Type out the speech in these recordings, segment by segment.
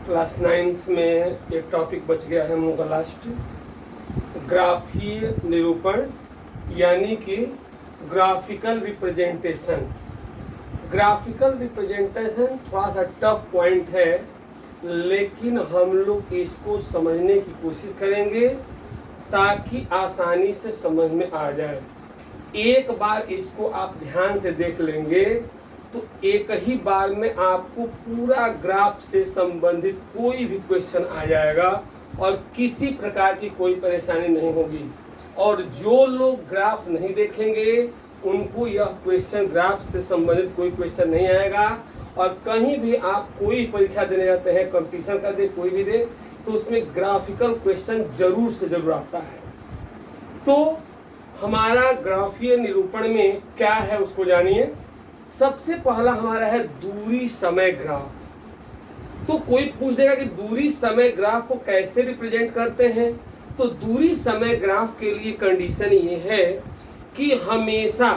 Class 9th में एक topic बच गया है हम लोग का लास्ट, ग्राफीय निरूपण यानी कि ग्राफिकल रिप्रेजेंटेशन। ग्राफिकल रिप्रेजेंटेशन थोड़ा सा टफ पॉइंट है, लेकिन हम लोग इसको समझने की कोशिश करेंगे ताकि आसानी से समझ में आ जाए। एक बार इसको आप ध्यान से देख लेंगे तो एक ही बार में आपको पूरा ग्राफ से संबंधित कोई भी क्वेश्चन आ जाएगा और किसी प्रकार की कोई परेशानी नहीं होगी। और जो लोग ग्राफ नहीं देखेंगे उनको यह क्वेश्चन ग्राफ से संबंधित कोई क्वेश्चन नहीं आएगा। और कहीं भी आप कोई परीक्षा देने जाते हैं, कंपटीशन का दे, कोई भी दे, तो उसमें ग्राफिकल क्वेश्चन जरूर से जरूर आता है। तो हमारा ग्राफीय निरूपण में क्या है उसको जानिए। सबसे पहला हमारा है दूरी समय ग्राफ। तो कोई पूछ देगा कि दूरी समय ग्राफ को कैसे रिप्रेजेंट करते हैं, तो दूरी समय ग्राफ के लिए कंडीशन ये है कि हमेशा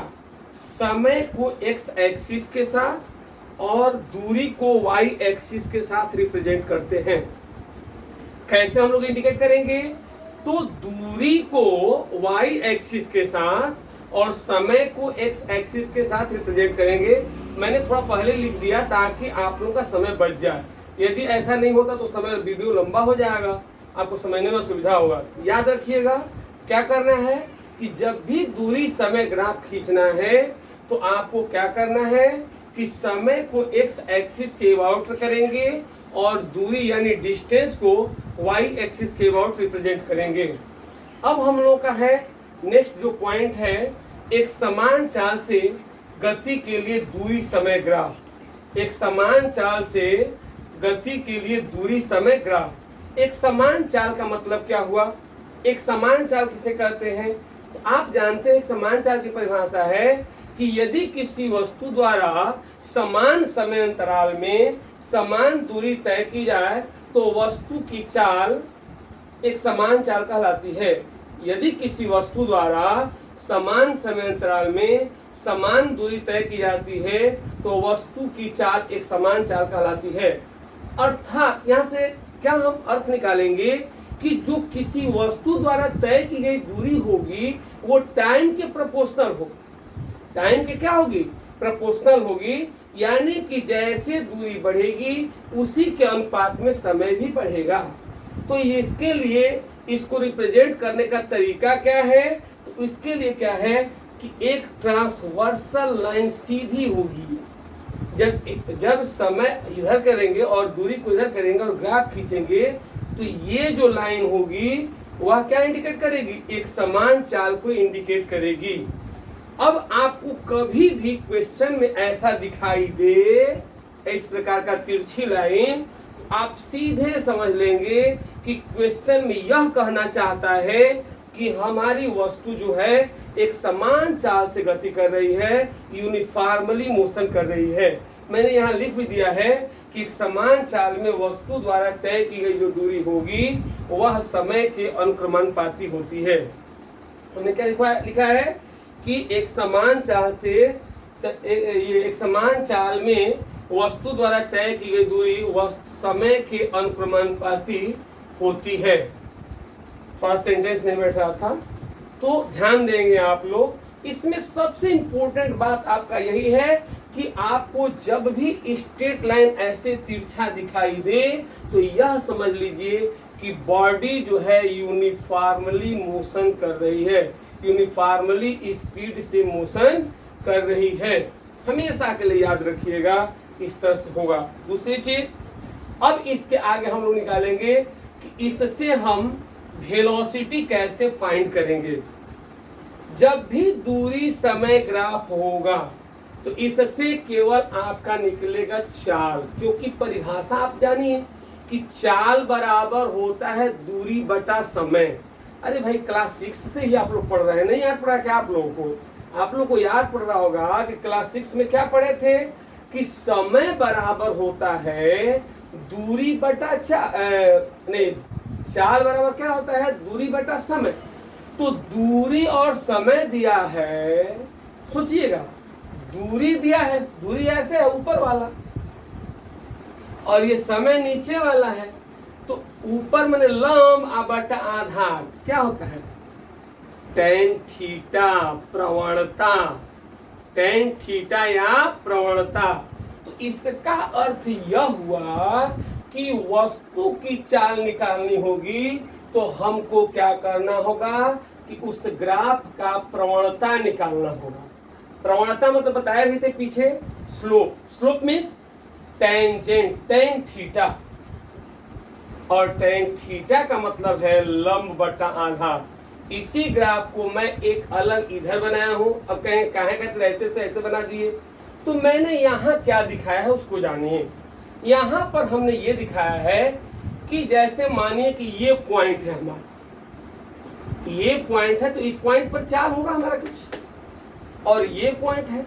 समय को एक्स एक्सिस के साथ और दूरी को वाई एक्सिस के साथ रिप्रेजेंट करते हैं। कैसे हम लोग इंडिकेट करेंगे, तो दूरी को वाई एक्सिस के साथ और समय को एक्स एक्सिस के साथ रिप्रेजेंट करेंगे। मैंने थोड़ा पहले लिख दिया ताकि आप लोगों का समय बच जाए। यदि ऐसा नहीं होता तो समय वीडियो लंबा हो जाएगा, आपको समझने में सुविधा होगा। याद रखिएगा क्या करना है कि जब भी दूरी समय ग्राफ खींचना है तो आपको क्या करना है कि समय को एक्स एक्सिस के अबाउट करेंगे और दूरी यानी डिस्टेंस को वाई एक्सिस के अबाउट रिप्रेजेंट करेंगे। अब हम लोग का है नेक्स्ट जो पॉइंट है, एक समान चाल से गति के लिए दूरी समय ग्राफ। एक समान चाल से गति के लिए दूरी समय ग्राफ। एक समान चाल का मतलब क्या हुआ, एक समान चाल किसे कहते हैं, तो आप जानते हैं एक समान चाल की परिभाषा है कि यदि किसी वस्तु द्वारा समान समय अंतराल में समान दूरी तय की जाए तो वस्तु की चाल एक समान चाल कहलाती है। यदि किसी वस्तु द्वारा समान समय अंतराल में समान दूरी तय की जाती है तो वस्तु की चाल एक समान चाल कहलाती है। अर्थात यहाँ से क्या हम अर्थ निकालेंगे कि जो किसी वस्तु द्वारा तय की गई दूरी होगी वो टाइम के प्रोपोर्शनल होगी। टाइम के क्या होगी, प्रोपोर्शनल होगी, यानी कि जैसे दूरी बढ़ेगी उसी के अनुपात में समय भी बढ़ेगा। तो इसके लिए इसको रिप्रेजेंट करने का तरीका क्या है, तो इसके लिए क्या है कि एक ट्रांसवर्सल लाइन सीधी होगी। जब समय इधर करेंगे और दूरी को इधर करेंगे और ग्राफ खींचेंगे तो ये जो लाइन होगी वह क्या इंडिकेट करेगी, एक समान चाल को इंडिकेट करेगी। अब आपको कभी भी क्वेश्चन में ऐसा दिखाई दे इस प्रकार का तिरछी लाइन, तो आप सीधे समझ लेंगे कि क्वेश्चन में यह कहना चाहता है कि हमारी वस्तु जो है एक समान चाल से गति कर रही है, यूनिफॉर्मली मोशन कर रही है। मैंने यहाँ लिख भी दिया है कि एक समान चाल में वस्तु द्वारा तय की गई जो दूरी होगी वह समय के अनुक्रमणपाती होती है। हमने क्या लिखा है कि एक समान चाल से एक समान चाल में वस्तु द्वारा तय की गई दूरी वह समय के अनुक्रमणपाती होती है। थोड़ा सेंटेंस नहीं बैठ रहा था तो ध्यान देंगे आप लोग। इसमें सबसे इंपॉर्टेंट बात आपका यही है कि आपको जब भी स्ट्रेट लाइन ऐसे तिरछा दिखाई दे तो यह समझ लीजिए कि बॉडी जो है यूनिफॉर्मली मोशन कर रही है, यूनिफॉर्मली स्पीड से मोशन कर रही है। हमेशा के लिए याद रखिएगा इस तरह से होगा। दूसरी चीज, अब इसके आगे हम लोग निकालेंगे कि इससे हम वेलोसिटी कैसे फाइंड करेंगे। जब भी दूरी समय ग्राफ होगा तो इससे केवल आपका निकलेगा चाल, क्योंकि परिभाषा आप जानिए कि चाल बराबर होता है दूरी बटा समय। अरे भाई क्लास 6 से ही आप लोग पढ़ रहे हैं, नहीं याद पड़ा क्या आप लोगों को? आप लोग को याद पड़ रहा होगा कि क्लास 6 में क्या पढ़े थे कि समय बराबर होता है दूरी बटा चाल बराबर क्या होता है, दूरी बटा समय। तो दूरी और समय दिया है, सोचिएगा दूरी दिया है, दूरी ऐसे है ऊपर वाला, और ये समय नीचे वाला है, तो ऊपर मैंने लंब बटा आधार क्या होता है, टेन थीटा प्रवणता, टेन थीटा या प्रवणता। तो इसका अर्थ यह हुआ कि वस्तु की चाल निकालनी होगी तो हमको क्या करना होगा कि उस ग्राफ का प्रवणता निकालना होगा। प्रवणता मतलब बताया भी थे पीछे, slope, slope means tangent, tan theta, और टेन थीटा का मतलब है लंब बटा आधार। इसी ग्राफ को मैं एक अलग इधर बनाया हूं। अब कहें काहे कहते ऐसे से ऐसे बना दिए, तो मैंने यहाँ क्या दिखाया है उसको जानिए। यहाँ पर हमने ये दिखाया है कि जैसे मानिए कि ये पॉइंट है हमारा, ये पॉइंट है, तो इस पॉइंट पर चाल होगा हमारा कुछ, और ये पॉइंट है,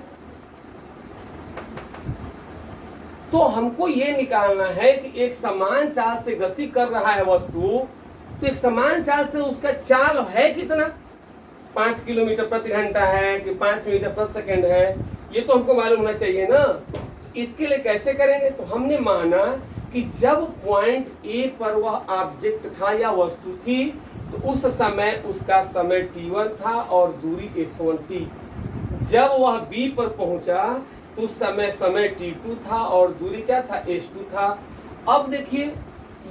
तो हमको ये निकालना है कि एक समान चाल से गति कर रहा है वस्तु, तो एक समान चाल से उसका चाल है कितना, 5 किलोमीटर प्रति घंटा है कि 5 मीटर प्रति सेकंड है, ये तो हमको मालूम होना चाहिए ना। तो इसके लिए कैसे करेंगे, तो हमने माना कि जब पॉइंट ए पर वह ऑब्जेक्ट था या वस्तु थी, तो उस समय उसका समय t1 था और दूरी s1 थी। जब वह b पर पहुंचा तो उस समय t2 था और दूरी क्या था, s2 था। अब देखिए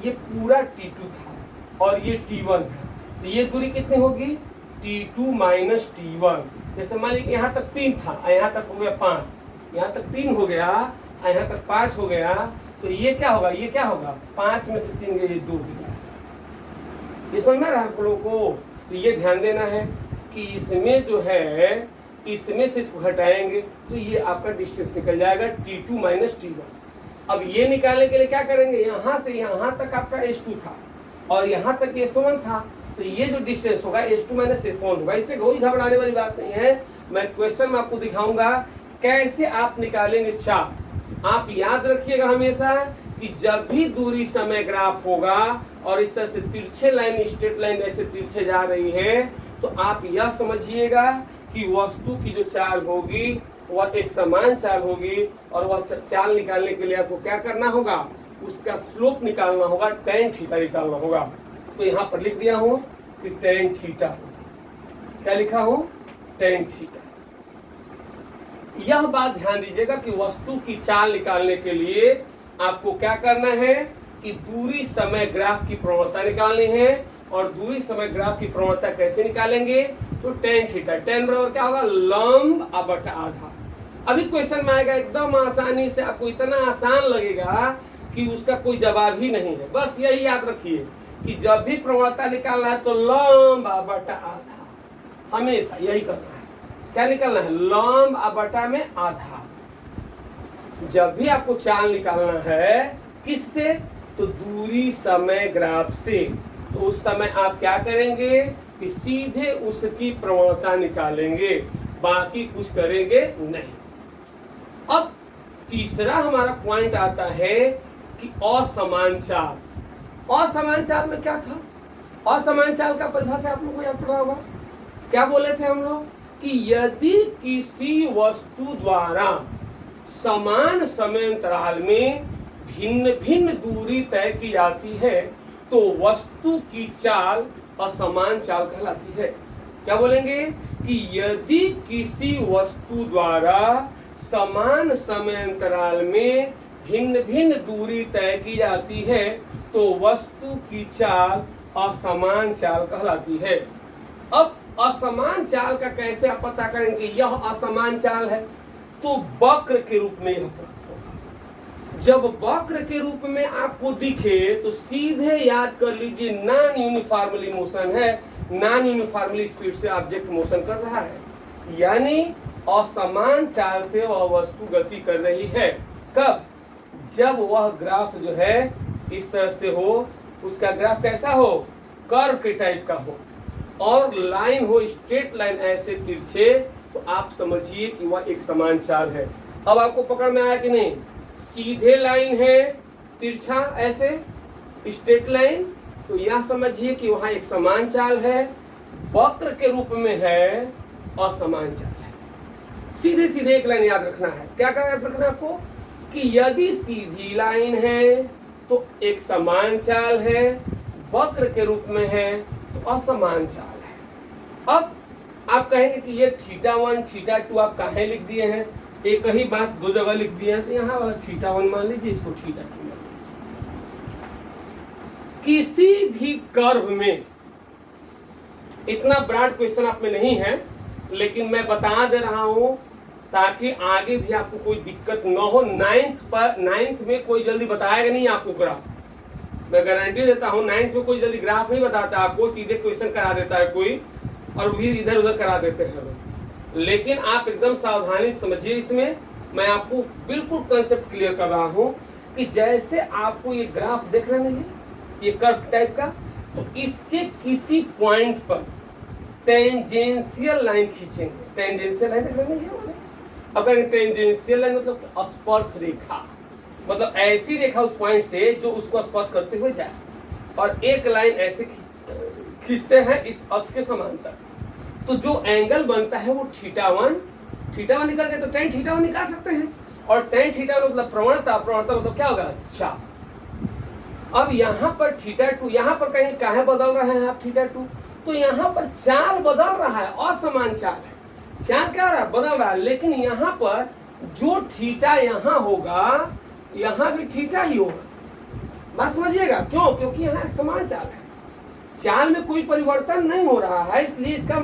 ये पूरा t2 था और ये t1 है, तो ये दूरी कितनी होगी, t2 माइनस t1। जैसे मान लीजिए यहाँ तक 3 था, यहाँ तक हो गया 5, यहाँ तक 3 हो गया, यहाँ तक 5 हो गया, तो ये क्या होगा, ये क्या होगा, 5 में से 3 गए, ये 2 हो गया। ये समझ में रहा आप लोगों को। तो ये ध्यान देना है कि इसमें जो है, इसमें से इसको हटाएंगे तो ये आपका डिस्टेंस निकल जाएगा t2 माइनस t1। अब ये निकालने के लिए क्या करेंगे, यहाँ से यहाँ तक आपका s2 था और यहाँ तक s1 था, तो ये जो डिस्टेंस होगा s2 माइनस s1 होगा। इससे कोई घबराने वाली बात नहीं है, मैं क्वेश्चन में आपको दिखाऊंगा कैसे आप निकालेंगे चाप। आप याद रखिएगा हमेशा कि जब भी दूरी समय ग्राफ होगा और इस तरह से तिरछे लाइन, स्ट्रेट लाइन ऐसे तिरछे जा रही है, तो आप यह समझिएगा कि वस्तु की जो चाल होगी वह एक समान चाल होगी, और वह चाल निकालने के लिए आपको क्या करना होगा, उसका स्लोप निकालना होगा, टेन थीटा निकालना होगा। तो यहाँ पर लिख दिया हूँ कि टेन थीटा, क्या लिखा हूँ, टेन थीटा। यह बात ध्यान दीजिएगा कि वस्तु की चाल निकालने के लिए आपको क्या करना है कि दूरी समय ग्राफ की प्रवणता निकालनी है। और दूरी समय ग्राफ की प्रवणता कैसे निकालेंगे, तो टेन थीटा, टेन बराबर क्या होगा, लंब बटा आधार। अभी क्वेश्चन में आएगा एकदम आसानी से, आपको इतना आसान लगेगा कि उसका कोई जवाब ही नहीं है। बस यही याद रखिए कि जब भी प्रवणता निकालना है तो लंब बटा आधार, हमेशा यही करना है। क्या निकालना है, लंब बटा में आधार। जब भी आपको चाल निकालना है, किससे, तो दूरी समय ग्राफ से, तो उस समय आप क्या करेंगे कि सीधे उसकी प्रवणता निकालेंगे, बाकी कुछ करेंगे नहीं। अब तीसरा हमारा पॉइंट आता है कि असमान चाल। असमान चाल में क्या था, असमान चाल का परिभाषा आप लोगों को याद पड़ा होगा। क्या बोले थे हम लोग कि यदि किसी वस्तु द्वारा समान समय अंतराल में भिन्न भिन्न दूरी तय की जाती है तो वस्तु की चाल असमान चाल कहलाती है। क्या बोलेंगे कि यदि किसी वस्तु द्वारा समान समय अंतराल में भिन्न भिन्न दूरी तय की जाती है तो वस्तु की चाल असमान चाल कहलाती है। अब असमान चाल का कैसे आप पता करेंगे यह असमान चाल है, तो वक्र के रूप में यह प्राप्त होगा। जब वक्र के रूप में आपको दिखे तो सीधे याद कर लीजिए नॉन यूनिफॉर्मली मोशन है, नॉन यूनिफॉर्मली स्पीड से ऑब्जेक्ट मोशन कर रहा है, यानी असमान चाल से वह वस्तु गति कर रही है। कब, जब वह ग्राफ जो है इस तरह से हो, उसका ग्राफ कैसा हो, कर्व के टाइप का हो, और लाइन हो स्ट्रेट लाइन ऐसे तिरछे, तो आप समझिए कि वह एक समान चाल है। अब आपको पकड़ में आया कि नहीं, सीधे लाइन है तिरछा ऐसे स्ट्रेट लाइन, तो यह समझिए कि वहाँ एक समान चाल है। वक्र के रूप में है असमान चाल है। सीधे सीधे एक लाइन याद रखना है। क्या याद रखना है आपको, कि यदि सीधी लाइन है तो एक समान चाल है, वक्र के रूप में है तो असमान चाल है। अब आप कहेंगे कि ये θ1 θ2 आप काहे लिख दिए हैं, एक ही बात दो जगह लिख दिए हैं, तो यहाँ वाला θ1 मान लीजिए, इसको θ2 मान लीजिए। किसी भी कर्व में, इतना ब्रॉड क्वेश्चन आप में नहीं है लेकिन मैं बता दे रहा हूं ताकि आगे भी आपको कोई दिक्कत न हो। नाइन्थ में कोई जल्दी बताएगा नहीं आपको ग्राफ, मैं गारंटी देता हूं। नाइन्थ में कोई जल्दी ग्राफ नहीं बताता आपको, सीधे क्वेश्चन करा देता है कोई और भी इधर उधर करा देते हैं लोग। लेकिन आप एकदम सावधानी समझिए, इसमें मैं आपको बिल्कुल कंसेप्ट क्लियर कर रहा हूं कि जैसे आपको ये ग्राफ देख रहे नहीं है, ये कर्व टाइप का, तो इसके किसी पॉइंट पर टेंजेंशियल लाइन खींचेंगे। टेंजेंशियल लाइन देख रहे नहीं है, अगर टेंजेंशियल लाइन मतलब स्पर्श रेखा, मतलब ऐसी रेखा उस पॉइंट से जो उसको स्पर्श करते हुए जाए, और एक लाइन ऐसे खींचते हैं इस अक्ष के समांतर, तो जो एंगल बनता है वो θ1 निकल गया, तो tan θ1 निकाल सकते हैं। और tan θ1 मतलब प्रवणता मतलब क्या होगा, चाल। अब यहाँ पर θ2, यहाँ पर कहीं काहे बदल रहे हैं आप θ2, तो यहाँ पर चाल बदल रहा है, असमान चाल है, चाल क्या हो रहा है, बदल रहा है। लेकिन यहाँ पर जो थीटा यहाँ होगा, यहाँ भी थीटा ही होगा। बात समझिएगा, क्यों? क्योंकि यहाँ समान चाल है, चाल में कोई परिवर्तन नहीं हो रहा है, इसलिए इसका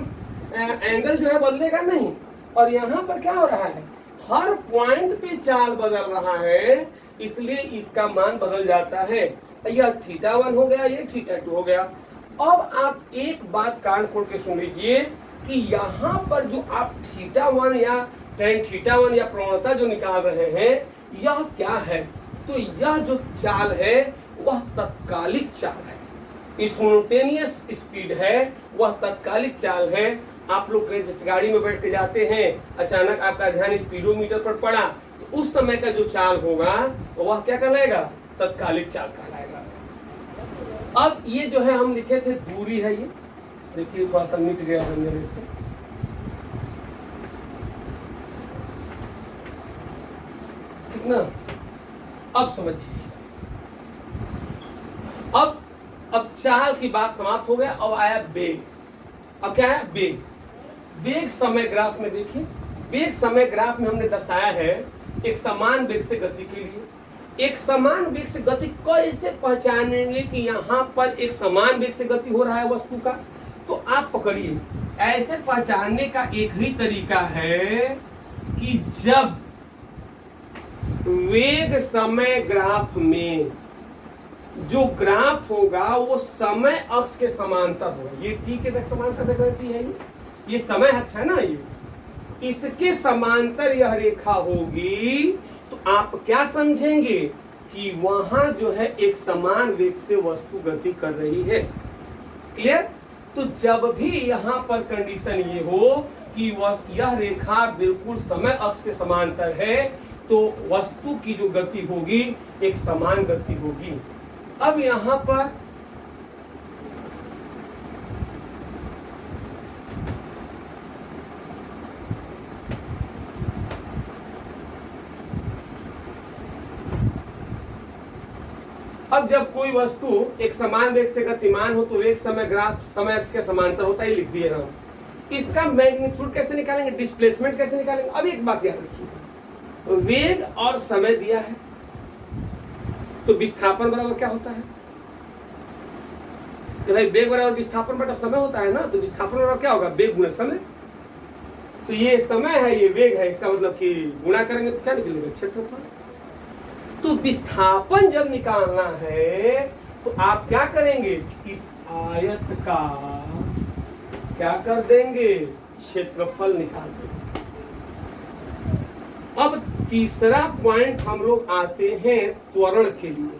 एंगल जो है बदलेगा नहीं। और यहाँ पर क्या हो रहा है, हर पॉइंट पे चाल बदल रहा है, इसलिए इसका मान बदल जाता है। यह θ1 हो गया, ये θ2 हो गया। अब आप एक बात कान खोल के सुन लीजिए कि यहाँ पर जो आप θ1 या tan θ1 या प्रवणता जो निकाल रहे हैं, यह क्या है, तो यह जो चाल है वह तत्कालिक चाल है, स्पॉन्टेनियस स्पीड है, वह तत्कालिक चाल है। आप लोग जैसे गाड़ी में बैठ के जाते हैं, अचानक आपका ध्यान स्पीडोमीटर पर पड़ा, तो उस समय का जो चाल होगा वह क्या कहलाएगा, तत्कालिक चाल कहलाएगा। अब ये जो है हम लिखे थे दूरी है, ये देखिए थोड़ा सा मिट गया है मेरे से, ठीक ना। अब समझिए इसमें, अब चाल की बात समाप्त हो गया। अब आया वेग। अब क्या है, वेग। वेग समय ग्राफ में देखिए, वेग समय ग्राफ में हमने दर्शाया है एक समान वेग से गति के लिए। एक समान वेग से गति कैसे पहचानेंगे कि यहाँ पर एक समान वेग से गति हो रहा है वस्तु का, तो आप पकड़िए, ऐसे पहचानने का एक ही तरीका है कि जब वेग समय ग्राफ में जो ग्राफ होगा वो समय अक्ष के समांतर होगा। ये टी के समांतर देख रही है, ये समय अक्ष है ना, ये इसके समांतर यह रेखा होगी, तो आप क्या समझेंगे कि वहां जो है एक समान वेग से वस्तु गति कर रही है। क्लियर? तो जब भी यहाँ पर कंडीशन ये हो कि यह रेखा बिल्कुल समय अक्ष के समांतर है, तो वस्तु की जो गति होगी एक समान गति होगी। अब यहाँ पर अब जब कोई वस्तु एक समान वेग से गतिमान हो तो वेग समय ग्राफ समय अक्ष के समांतर होता ही लिख दिए हम। इसका मैग्नीट्यूड कैसे निकालेंगे, डिस्प्लेसमेंट कैसे निकालेंगे। अब एक बात याद रखिए, वेग और समय दिया है तो विस्थापन बराबर क्या होता है, तो भाई वेग बराबर विस्थापन बटा समय होता है ना, तो विस्थापन बराबर क्या होगा, वेग गुणा समय। तो ये समय है, ये वेग है, इसका मतलब कि गुणा करेंगे तो क्या निकलेगा, क्षेत्रफल। तो विस्थापन जब निकालना है तो आप क्या करेंगे, इस आयत का क्या कर देंगे, क्षेत्रफल निकाल देंगे। अब तीसरा पॉइंट हम लोग आते हैं त्वरण के लिए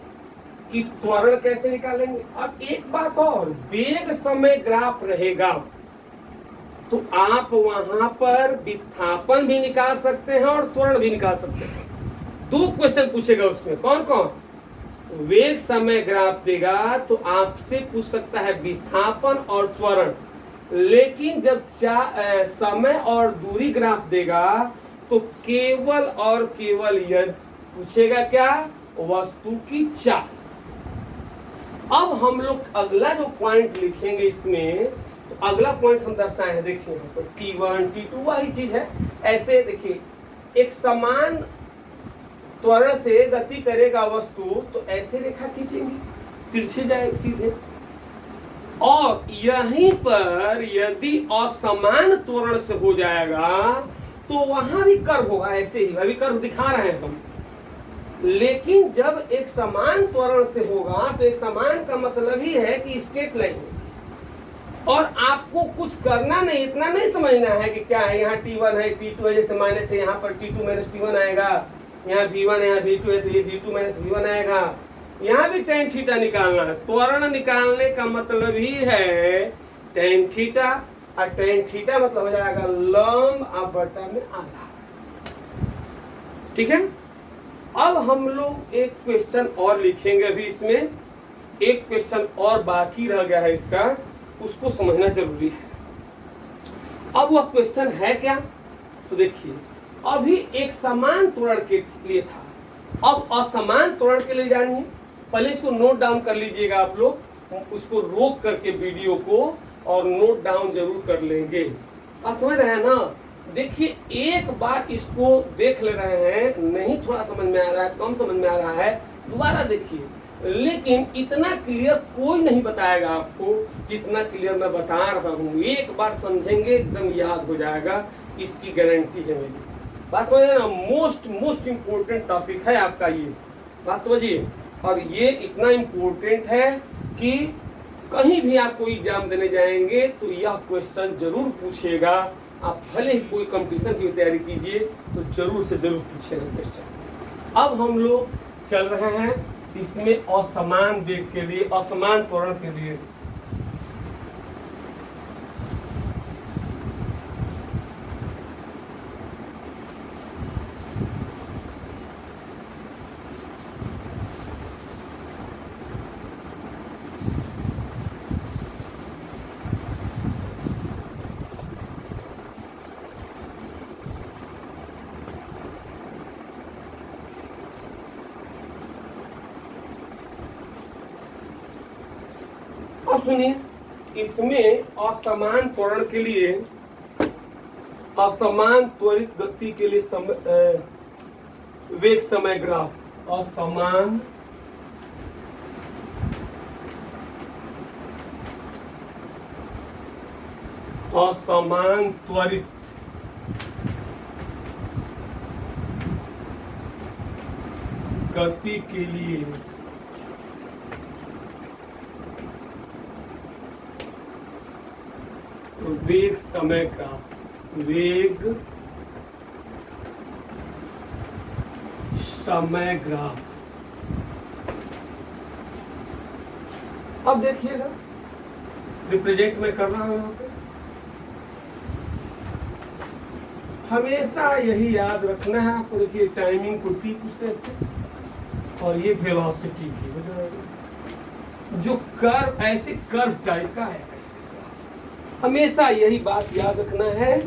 कि त्वरण कैसे निकालेंगे। अब एक बात और, वेग समय ग्राफ रहेगा तो आप वहां पर विस्थापन भी निकाल सकते हैं और त्वरण भी निकाल सकते हैं। दो क्वेश्चन पूछेगा उसमें, कौन कौन, वेग समय ग्राफ देगा तो आपसे पूछ सकता है विस्थापन और त्वरण, लेकिन जब समय और दूरी ग्राफ देगा तो केवल और केवल पूछेगा क्या? वस्तु की चाल। अब हम लोग अगला जो पॉइंट लिखेंगे इसमें, तो अगला पॉइंट हम दर्शाए हैं, देखिए यहाँ पर T1 T2 वही चीज है। ऐसे देखिए, एक समान त्वरण से गति करेगा वस्तु तो ऐसे रेखा खींचेंगे, तिरछे जाएगा सीधे। और यहीं पर यदि असमान त्वरण से हो जाएगा तो वहां भी कर्व होगा, ऐसे ही अभी कर्व दिखा रहे हैं हम। लेकिन जब एक समान त्वरण से होगा तो एक समान का मतलब ही है कि स्ट्रेट लाइन है। और आपको कुछ करना नहीं, इतना नहीं समझना है कि क्या है, यहाँ T1 है T2 है, जैसे माने थे यहाँ पर T2 माइनस T1 आएगा, यहाँ V1 है यहाँ V2 है तो ये V2 माइनस V1 आएगा। यहाँ भी tan थीटा निकालना है। त्वरण निकालने का मतलब ही है tan थीटा, और tan थीटा मतलब हो जाएगा लंब बटा में आधा। ठीक है। अब हम लोग एक क्वेश्चन और लिखेंगे, अभी इसमें एक क्वेश्चन और बाकी रह गया है इसका, उसको समझना जरूरी है। अब वह क्वेश्चन है क्या? तो देखिए, अभी एक समान त्वरण के लिए था, अब असमान त्वरण के लिए जानिए। पहले इसको नोट डाउन कर लीजिएगा आप लोग, उसको रोक करके वीडियो को और नोट डाउन जरूर कर लेंगे। आप समझ रहे हैं ना? देखिए, एक बार इसको देख ले रहे हैं, नहीं थोड़ा समझ में आ रहा है, कम समझ में आ रहा है, दोबारा देखिए। लेकिन इतना क्लियर कोई नहीं बताएगा आपको जितना क्लियर मैं बता रहा हूँ। एक बार समझेंगे एकदम याद हो जाएगा, इसकी गारंटी है मेरी। बात समझिए ना, मोस्ट इम्पोर्टेंट टॉपिक है आपका ये, बात समझिए। और ये इतना इम्पोर्टेंट है कि कहीं भी आप कोई एग्जाम देने जाएंगे तो यह क्वेश्चन जरूर पूछेगा। आप भले ही कोई कंपटीशन की तैयारी कीजिए तो जरूर से जरूर पूछेगा क्वेश्चन। अब हम लोग चल रहे हैं इसमें असमान वेग के लिए, असमान त्वरण के लिए। अब सुनिए, इसमें असमान त्वरण के लिए, असमान त्वरित गति के लिए वेग समय ग्राफ, असमान त्वरित गति के लिए वेग समय ग्राफ, वेग समय ग्राफ। अब देखिएगा, रिप्रेजेंट में कर रहा हूं यहाँ पे। हमेशा यही याद रखना है आपको। देखिए, टाइमिंग को टी कुछ ऐसे और ये वेलोसिटी की हो जाएगा, जो कर्व ऐसे कर्व टाइप का है। हमेशा यही बात याद रखना है,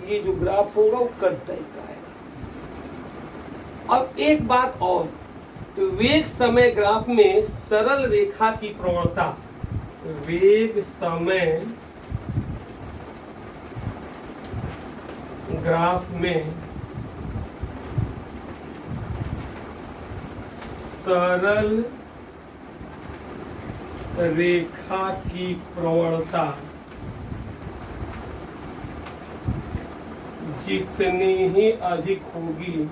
ये जो ग्राफ होगा वो कर्व टाइप का है। अब एक बात और, तो वेग समय ग्राफ में सरल रेखा की प्रवणता, वेग समय ग्राफ में सरल रेखा की प्रवणता जितनी ही अधिक होगी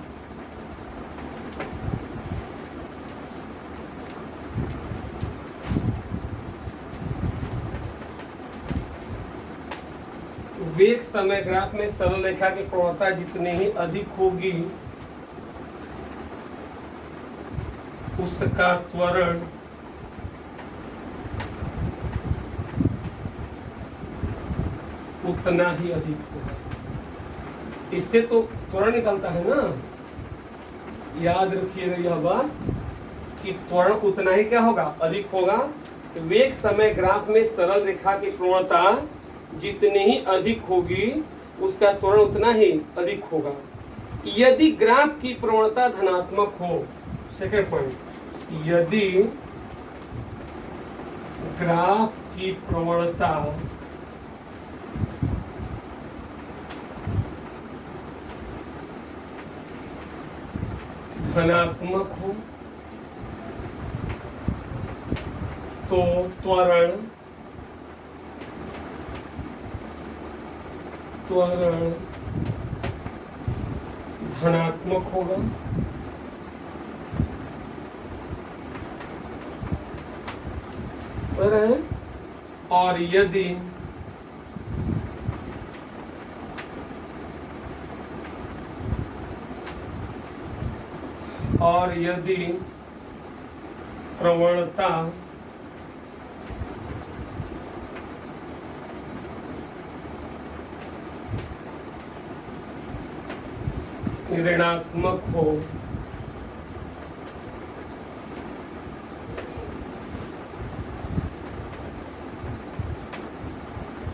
वेग समय ग्राफ में सरल रेखा की प्रवणता जितनी ही अधिक होगी उसका त्वरण उतना ही अधिक होगा। इससे तो त्वरण निकलता है ना, याद रखिएगा यह बात कि त्वरण उतना ही क्या होगा, अधिक होगा। वेग समय ग्राफ में सरल रेखा की प्रवणता जितनी ही अधिक होगी उसका त्वरण उतना ही अधिक होगा। यदि ग्राफ की प्रवणता धनात्मक हो, सेकंड पॉइंट, यदि ग्राफ की प्रवणता धनात्मक हो तो त्वरण धनात्मक होगा, और यदि प्रवणता ऋणात्मक हो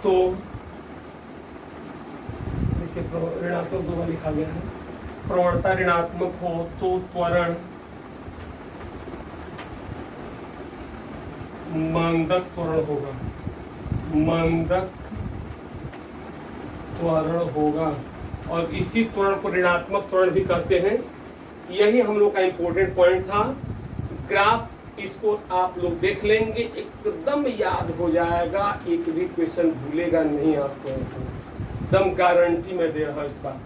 तो, देखिए ऋणात्मक दो बार लिखा गया है, प्रवणता ऋणात्मक हो तो त्वरण मानदक त्वरण होगा, मानदक त्वरण होगा, और इसी त्वरण को ऋणात्मक त्वरण भी कहते हैं। यही हम लोग का इम्पोर्टेंट पॉइंट था। ग्राफ इसको आप लोग देख लेंगे, एकदम याद हो जाएगा, एक भी क्वेश्चन भूलेगा नहीं आपको, एकदम गारंटी मैं दे रहा हूँ इस बात।